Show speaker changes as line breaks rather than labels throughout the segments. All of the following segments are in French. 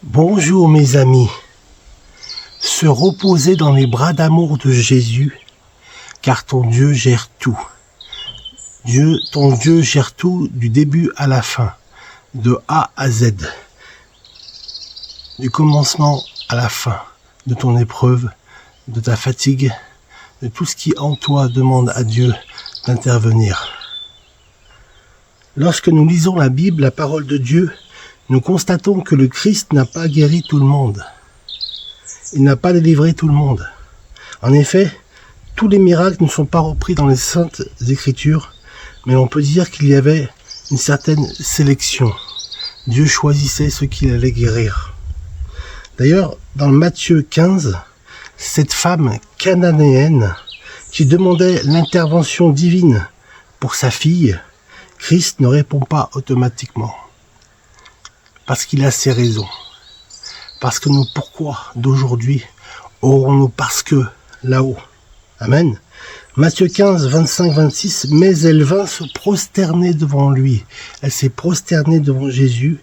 Bonjour mes amis, se reposer dans les bras d'amour de Jésus, car ton Dieu gère tout. Ton Dieu gère tout du début à la fin, de A à Z, du commencement à la fin, de ton épreuve, de ta fatigue, de tout ce qui en toi demande à Dieu d'intervenir. Lorsque nous lisons la Bible, la parole de Dieu, nous constatons que le Christ n'a pas guéri tout le monde. Il n'a pas délivré tout le monde. En effet, tous les miracles ne sont pas repris dans les Saintes Écritures, mais on peut dire qu'il y avait une certaine sélection. Dieu choisissait ceux qu'il allait guérir. D'ailleurs, dans Matthieu 15, cette femme cananéenne qui demandait l'intervention divine pour sa fille, Christ ne répond pas automatiquement. Parce qu'il a ses raisons. Parce que nos pourquoi d'aujourd'hui aurons-nous parce que là-haut. Amen. Matthieu 15, 25-26, mais elle vint se prosterner devant lui. Elle s'est prosternée devant Jésus,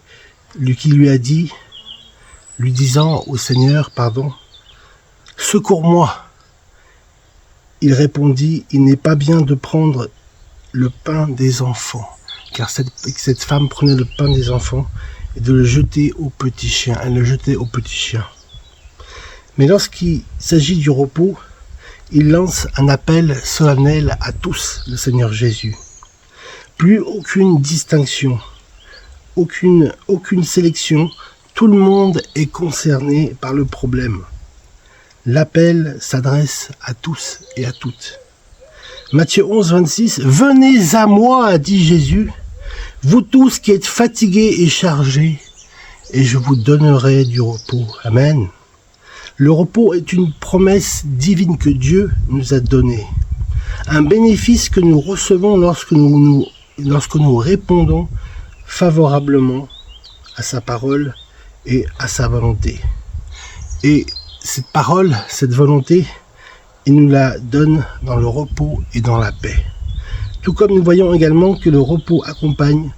qui lui a dit, lui disant au Seigneur, secours-moi. Il répondit, il n'est pas bien de prendre le pain des enfants, car cette femme prenait le pain des enfants et de le jeter aux petits chiens. Elle le jetait aux petits chiens. Mais lorsqu'il s'agit du repos, il lance un appel solennel à tous, le Seigneur Jésus. Plus aucune distinction, aucune sélection, tout le monde est concerné par le problème. L'appel s'adresse à tous et à toutes. Matthieu 11, 26, « Venez à moi, dit Jésus, vous tous qui êtes fatigués et chargés, et je vous donnerai du repos. » Amen. Le repos est une promesse divine que Dieu nous a donnée. Un bénéfice que nous recevons lorsque nous répondons favorablement à sa parole et à sa volonté. Et cette parole, cette volonté, il nous la donne dans le repos et dans la paix. Tout comme nous voyons également que le repos accompagne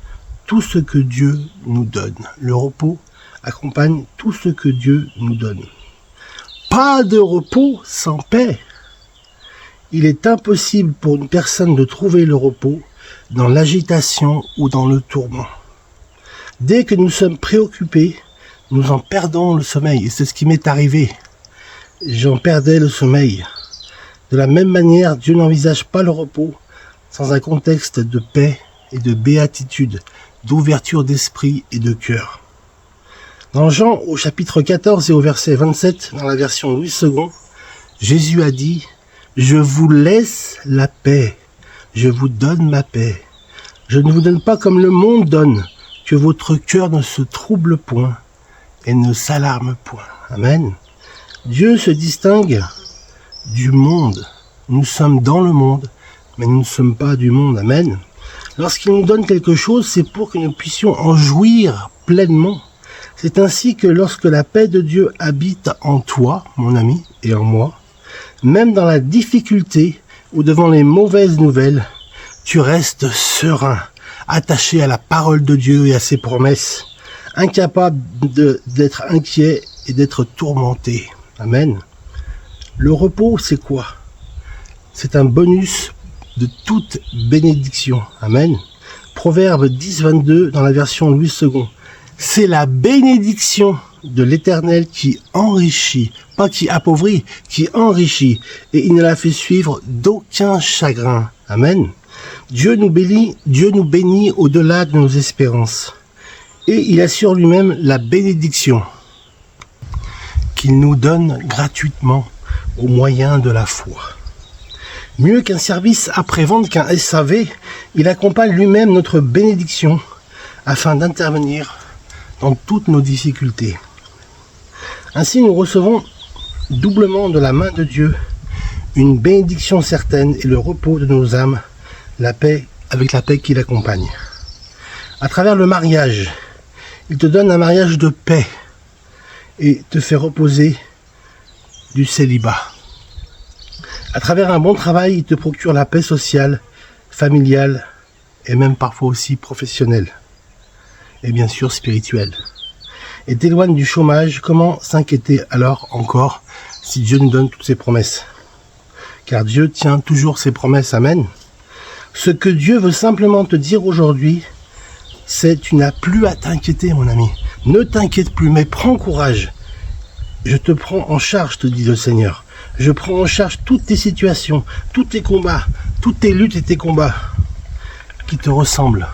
tout ce que Dieu nous donne. Le repos accompagne tout ce que Dieu nous donne. Pas de repos sans paix. Il est impossible pour une personne de trouver le repos dans l'agitation ou dans le tourment. Dès que nous sommes préoccupés, nous en perdons le sommeil. Et c'est ce qui m'est arrivé. J'en perdais le sommeil. De la même manière, Dieu n'envisage pas le repos sans un contexte de paix et de béatitude, d'ouverture d'esprit et de cœur. Dans Jean, au chapitre 14 et au verset 27, dans la version Louis II, Jésus a dit « Je vous laisse la paix, je vous donne ma paix. Je ne vous donne pas comme le monde donne, que votre cœur ne se trouble point et ne s'alarme point. » Amen. Dieu se distingue du monde. Nous sommes dans le monde, mais nous ne sommes pas du monde. Amen. Lorsqu'il nous donne quelque chose, c'est pour que nous puissions en jouir pleinement. C'est ainsi que lorsque la paix de Dieu habite en toi, mon ami, et en moi, même dans la difficulté ou devant les mauvaises nouvelles, tu restes serein, attaché à la parole de Dieu et à ses promesses, incapable d'être inquiet et d'être tourmenté. Amen. Le repos, c'est quoi? C'est un bonus de toute bénédiction. Amen. Proverbe 10, 22 dans la version Louis II. C'est la bénédiction de l'Éternel qui enrichit, pas qui appauvrit, qui enrichit, et il ne la fait suivre d'aucun chagrin. Amen. Dieu nous bénit au-delà de nos espérances. Et il assure lui-même la bénédiction qu'il nous donne gratuitement au moyen de la foi. Mieux qu'un service après-vente, qu'un SAV, il accompagne lui-même notre bénédiction afin d'intervenir dans toutes nos difficultés. Ainsi, nous recevons doublement de la main de Dieu une bénédiction certaine et le repos de nos âmes, la paix avec la paix qui l'accompagne. À travers le mariage, il te donne un mariage de paix et te fait reposer du célibat. À travers un bon travail, il te procure la paix sociale, familiale et même parfois aussi professionnelle. Et bien sûr spirituelle. et t'éloigne du chômage, comment s'inquiéter alors encore si Dieu nous donne toutes ses promesses? Car Dieu tient toujours ses promesses, amen. Ce que Dieu veut simplement te dire aujourd'hui, c'est tu n'as plus à t'inquiéter, mon ami. Ne t'inquiète plus, mais prends courage. Je te prends en charge, te dit le Seigneur. Je prends en charge toutes tes situations, tous tes combats, toutes tes luttes et tes combats qui te ressemblent,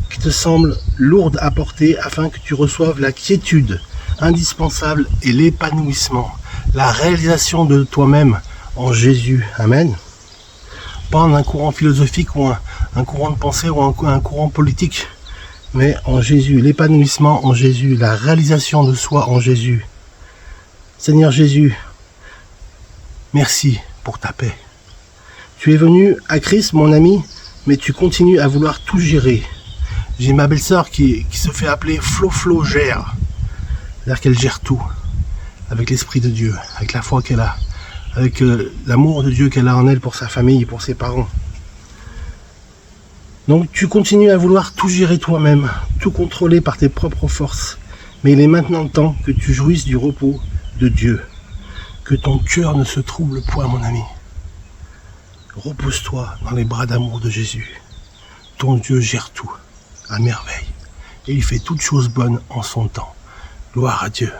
qui te semblent lourdes à porter afin que tu reçoives la quiétude indispensable et l'épanouissement, la réalisation de toi-même en Jésus. Amen. Pas en un courant philosophique ou un courant de pensée ou un courant politique, mais en Jésus, l'épanouissement en Jésus, la réalisation de soi en Jésus. Seigneur Jésus, merci pour ta paix. Tu es venu à Christ, mon ami, mais tu continues à vouloir tout gérer. J'ai ma belle-sœur qui se fait appeler Flo gère. C'est-à-dire qu'elle gère tout, avec l'Esprit de Dieu, avec la foi qu'elle a, avec l'amour de Dieu qu'elle a en elle pour sa famille, pour ses parents. Donc tu continues à vouloir tout gérer toi-même, tout contrôler par tes propres forces. Mais il est maintenant temps que tu jouisses du repos de Dieu. Que ton cœur ne se trouble point, mon ami. Repose-toi dans les bras d'amour de Jésus. Ton Dieu gère tout, à merveille. Et il fait toutes choses bonnes en son temps. Gloire à Dieu.